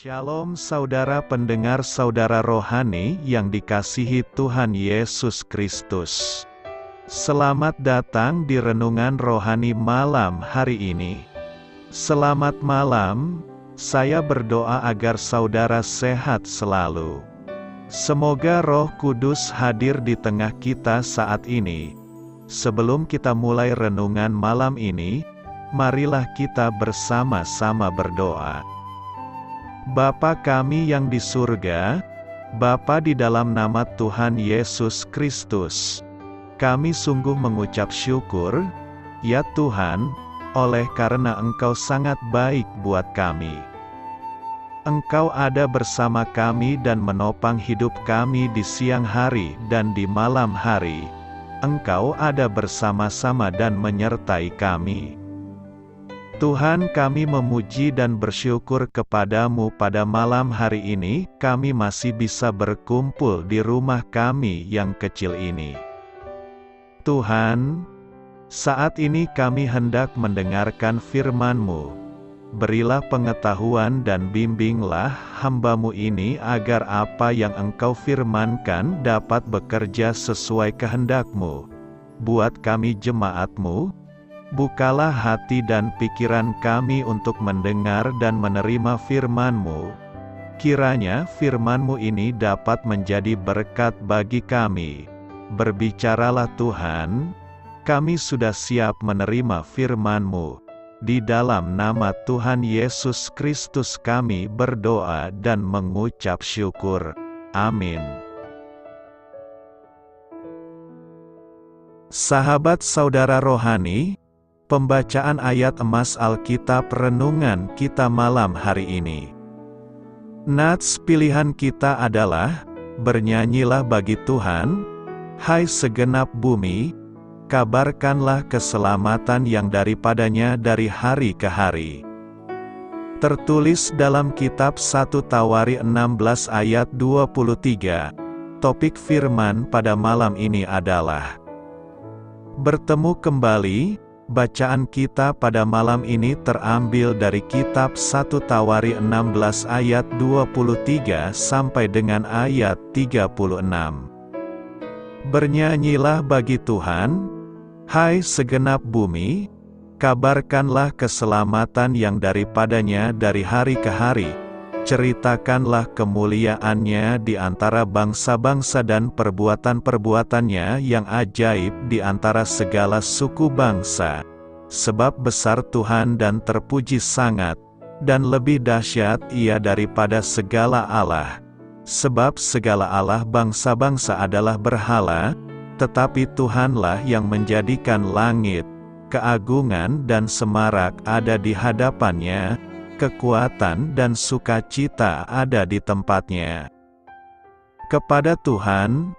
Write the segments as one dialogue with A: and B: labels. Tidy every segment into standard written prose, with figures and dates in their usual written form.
A: Shalom saudara pendengar saudara rohani yang dikasihi Tuhan Yesus Kristus. Selamat datang di renungan rohani malam hari ini. Selamat malam, saya berdoa agar saudara sehat selalu. Semoga Roh Kudus hadir di tengah kita saat ini. Sebelum kita mulai renungan malam ini, marilah kita bersama-sama berdoa. Bapa kami yang di surga, Bapa di dalam nama Tuhan Yesus Kristus, kami sungguh mengucap syukur, ya Tuhan, oleh karena Engkau sangat baik buat kami. Engkau ada bersama kami dan menopang hidup kami di siang hari dan di malam hari. Engkau ada bersama-sama dan menyertai kami. Tuhan, kami memuji dan bersyukur kepadamu pada malam hari ini, kami masih bisa berkumpul di rumah kami yang kecil ini. Tuhan, saat ini kami hendak mendengarkan firman-Mu. Berilah pengetahuan dan bimbinglah hamba-Mu ini agar apa yang Engkau firmankan dapat bekerja sesuai kehendak-Mu. Buat kami jemaat-Mu, bukalah hati dan pikiran kami untuk mendengar dan menerima firman-Mu. Kiranya firman-Mu ini dapat menjadi berkat bagi kami. Berbicaralah Tuhan, kami sudah siap menerima firman-Mu. Di dalam nama Tuhan Yesus Kristus kami berdoa dan mengucap syukur. Amin. Sahabat saudara rohani, pembacaan ayat emas Alkitab renungan kita malam hari ini. Nats pilihan kita adalah, bernyanyilah bagi Tuhan, hai segenap bumi, kabarkanlah keselamatan yang daripadanya dari hari ke hari. Tertulis dalam kitab 1 Tawari 16 ayat 23, topik firman pada malam ini adalah, bertemu kembali. Bacaan kita pada malam ini terambil dari kitab 1 Tawari 16 ayat 23 sampai dengan ayat 36. Bernyanyilah bagi Tuhan, hai segenap bumi, kabarkanlah keselamatan yang daripadanya dari hari ke hari. Ceritakanlah kemuliaannya di antara bangsa-bangsa dan perbuatan-perbuatannya yang ajaib di antara segala suku bangsa. Sebab besar Tuhan dan terpuji sangat, dan lebih dahsyat Ia daripada segala Allah. Sebab segala Allah bangsa-bangsa adalah berhala, tetapi Tuhanlah yang menjadikan langit. Keagungan dan semarak ada di hadapannya, kekuatan dan sukacita ada di tempatnya. Kepada Tuhan,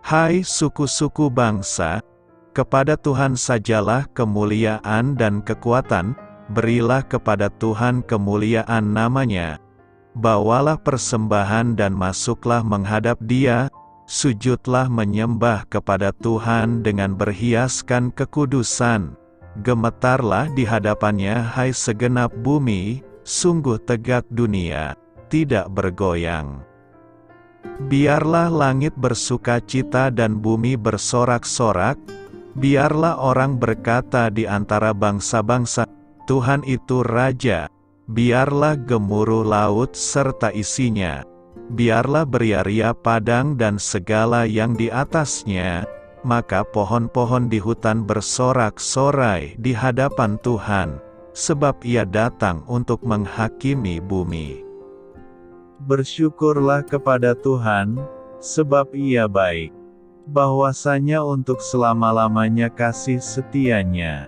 A: hai suku-suku bangsa, kepada Tuhan sajalah kemuliaan dan kekuatan, berilah kepada Tuhan kemuliaan namanya. Bawalah persembahan dan masuklah menghadap Dia, sujudlah menyembah kepada Tuhan dengan berhiaskan kekudusan. Gemetarlah di hadapannya hai segenap bumi, sungguh tegak dunia, tidak bergoyang. Biarlah langit bersukacita dan bumi bersorak-sorak, biarlah orang berkata di antara bangsa-bangsa, Tuhan itu Raja. Biarlah gemuruh laut serta isinya, biarlah beria-ria padang dan segala yang di atasnya. Maka pohon-pohon di hutan bersorak-sorai di hadapan Tuhan, sebab Ia datang untuk menghakimi bumi. Bersyukurlah kepada Tuhan, sebab Ia baik, bahwasanya untuk selama-lamanya kasih setia-Nya.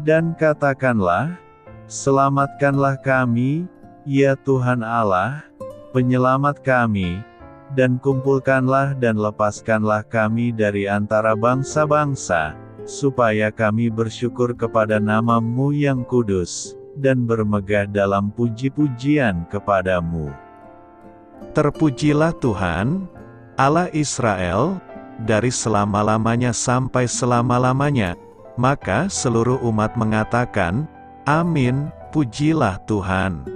A: Dan katakanlah, selamatkanlah kami, ya Tuhan Allah, penyelamat kami, dan kumpulkanlah dan lepaskanlah kami dari antara bangsa-bangsa, supaya kami bersyukur kepada nama-Mu yang kudus, dan bermegah dalam puji-pujian kepadamu. Terpujilah Tuhan, Allah Israel, dari selama-lamanya sampai selama-lamanya. Maka seluruh umat mengatakan, Amin, pujilah Tuhan.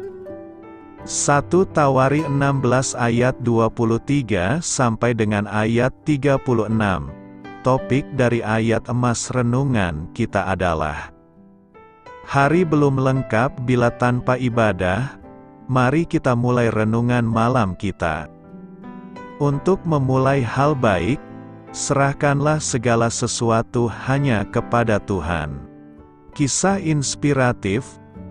A: 1 Tawari 16 ayat 23 sampai dengan ayat 36. Topik dari ayat emas renungan kita adalah: hari belum lengkap bila tanpa ibadah. Mari kita mulai renungan malam kita. Untuk memulai hal baik, serahkanlah segala sesuatu hanya kepada Tuhan. Kisah inspiratif.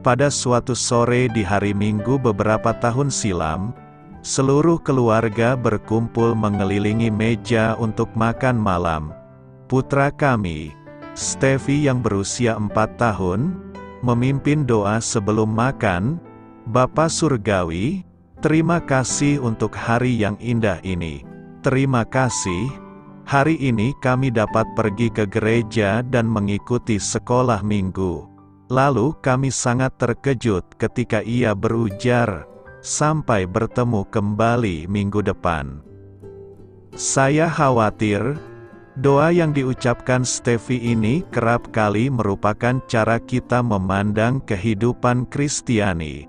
A: Pada suatu sore di hari Minggu beberapa tahun silam, seluruh keluarga berkumpul mengelilingi meja untuk makan malam. Putra kami, Steffi yang berusia 4 tahun, memimpin doa sebelum makan. Bapa Surgawi, terima kasih untuk hari yang indah ini. Terima kasih, hari ini kami dapat pergi ke gereja dan mengikuti sekolah minggu. Lalu kami sangat terkejut ketika ia berujar, "Sampai bertemu kembali minggu depan." Saya khawatir, doa yang diucapkan Steffi ini kerap kali merupakan cara kita memandang kehidupan Kristiani.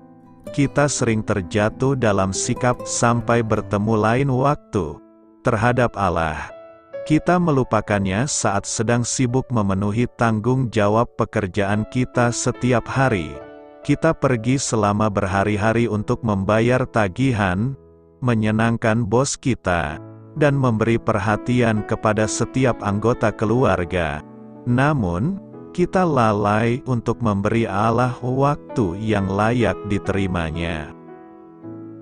A: Kita sering terjatuh dalam sikap "sampai bertemu lain waktu" terhadap Allah. Kita melupakannya saat sedang sibuk memenuhi tanggung jawab pekerjaan kita setiap hari. Kita pergi selama berhari-hari untuk membayar tagihan, menyenangkan bos kita, dan memberi perhatian kepada setiap anggota keluarga. Namun, kita lalai untuk memberi Allah waktu yang layak diterimanya.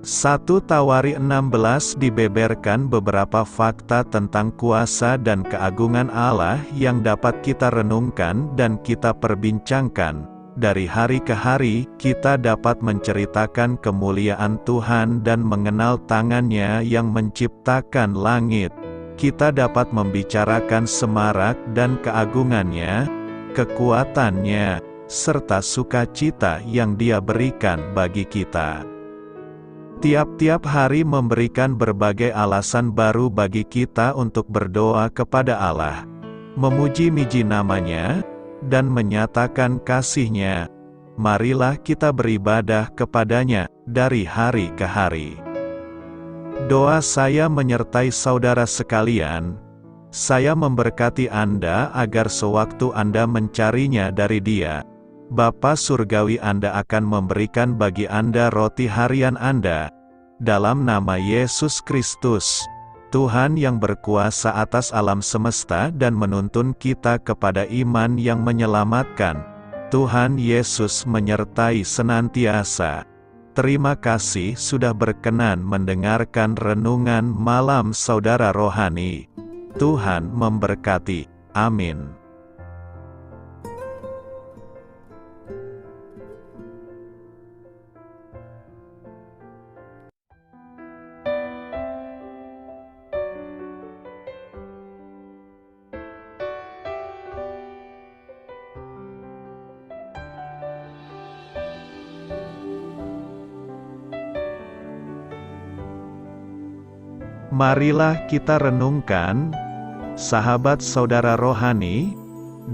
A: 1 Tawari 16 dibeberkan beberapa fakta tentang kuasa dan keagungan Allah yang dapat kita renungkan dan kita perbincangkan. Dari hari ke hari, kita dapat menceritakan kemuliaan Tuhan dan mengenal tangan-Nya yang menciptakan langit. Kita dapat membicarakan semarak dan keagungan-Nya, kekuatan-Nya, serta sukacita yang Dia berikan bagi kita. Tiap-tiap hari memberikan berbagai alasan baru bagi kita untuk berdoa kepada Allah, memuji-miji nama-Nya, dan menyatakan kasih-Nya. Marilah kita beribadah kepada-Nya dari hari ke hari. Doa saya menyertai saudara sekalian. Saya memberkati Anda agar sewaktu Anda mencarinya dari Dia, Bapa Surgawi Anda akan memberikan bagi Anda roti harian Anda. Dalam nama Yesus Kristus, Tuhan yang berkuasa atas alam semesta dan menuntun kita kepada iman yang menyelamatkan, Tuhan Yesus menyertai senantiasa. Terima kasih sudah berkenan mendengarkan renungan malam saudara rohani. Tuhan memberkati. Amin. Marilah kita renungkan, sahabat saudara rohani,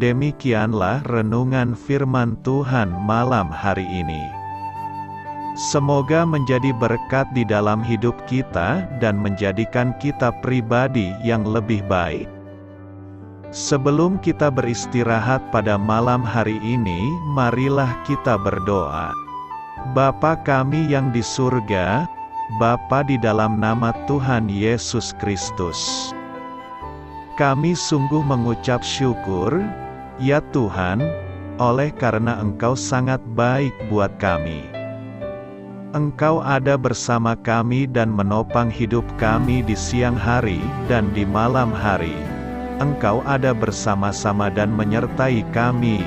A: demikianlah renungan firman Tuhan malam hari ini. Semoga menjadi berkat di dalam hidup kita dan menjadikan kita pribadi yang lebih baik. Sebelum kita beristirahat pada malam hari ini, marilah kita berdoa. Bapa kami yang di surga, Bapa di dalam nama Tuhan Yesus Kristus, kami sungguh mengucap syukur, ya Tuhan, oleh karena Engkau sangat baik buat kami. Engkau ada bersama kami dan menopang hidup kami di siang hari dan di malam hari. Engkau ada bersama-sama dan menyertai kami,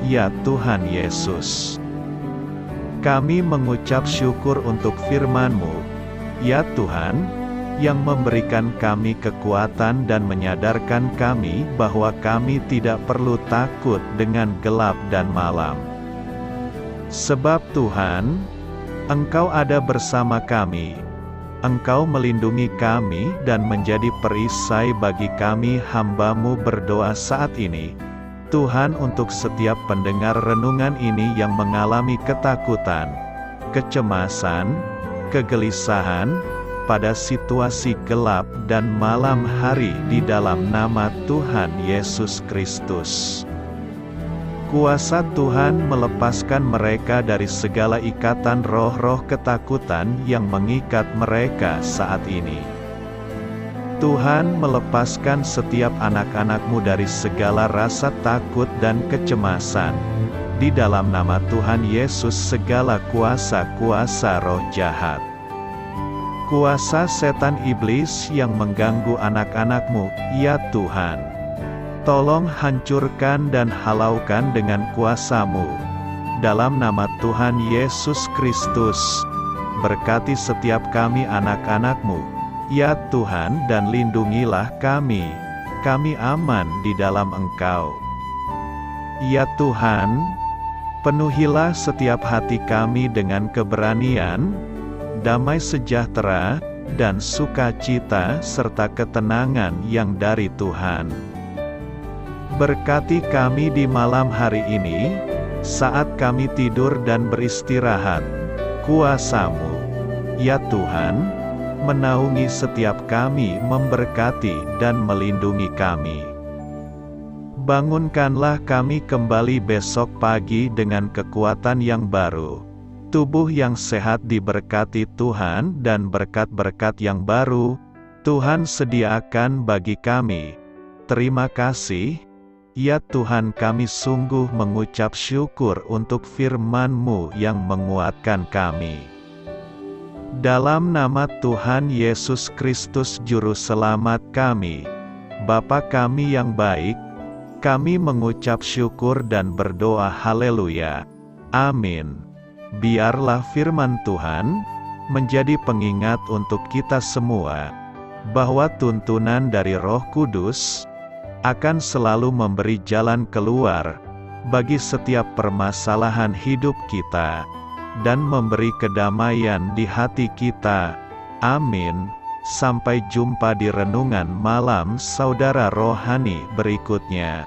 A: ya Tuhan Yesus. Kami mengucap syukur untuk firman-Mu, ya Tuhan, yang memberikan kami kekuatan dan menyadarkan kami bahwa kami tidak perlu takut dengan gelap dan malam. Sebab Tuhan, Engkau ada bersama kami. Engkau melindungi kami dan menjadi perisai bagi kami hamba-Mu berdoa saat ini. Tuhan, untuk setiap pendengar renungan ini yang mengalami ketakutan, kecemasan, kegelisahan, pada situasi gelap dan malam hari di dalam nama Tuhan Yesus Kristus. Kuasa Tuhan melepaskan mereka dari segala ikatan roh-roh ketakutan yang mengikat mereka saat ini. Tuhan melepaskan setiap anak-anak-Mu dari segala rasa takut dan kecemasan. Di dalam nama Tuhan Yesus segala kuasa-kuasa roh jahat, kuasa setan iblis yang mengganggu anak-anak-Mu, ya Tuhan, tolong hancurkan dan halaukan dengan kuasa-Mu. Dalam nama Tuhan Yesus Kristus, berkati setiap kami anak-anak-Mu, ya Tuhan, dan lindungilah kami aman di dalam Engkau. Ya Tuhan, penuhilah setiap hati kami dengan keberanian, damai sejahtera, dan sukacita serta ketenangan yang dari Tuhan. Berkati kami di malam hari ini, saat kami tidur dan beristirahat. Kuasa-Mu, ya Tuhan, menaungi setiap kami, memberkati dan melindungi kami. Bangunkanlah kami kembali besok pagi dengan kekuatan yang baru, tubuh yang sehat diberkati Tuhan, dan berkat-berkat yang baru Tuhan sediakan bagi kami. Terima kasih, ya Tuhan, kami sungguh mengucap syukur untuk firman-Mu yang menguatkan kami. Dalam nama Tuhan Yesus Kristus Juru Selamat kami, Bapa kami yang baik, kami mengucap syukur dan berdoa haleluya. Amin. Biarlah firman Tuhan menjadi pengingat untuk kita semua, bahwa tuntunan dari Roh Kudus akan selalu memberi jalan keluar bagi setiap permasalahan hidup kita, dan memberi kedamaian di hati kita. Amin. Sampai jumpa di renungan malam saudara rohani berikutnya.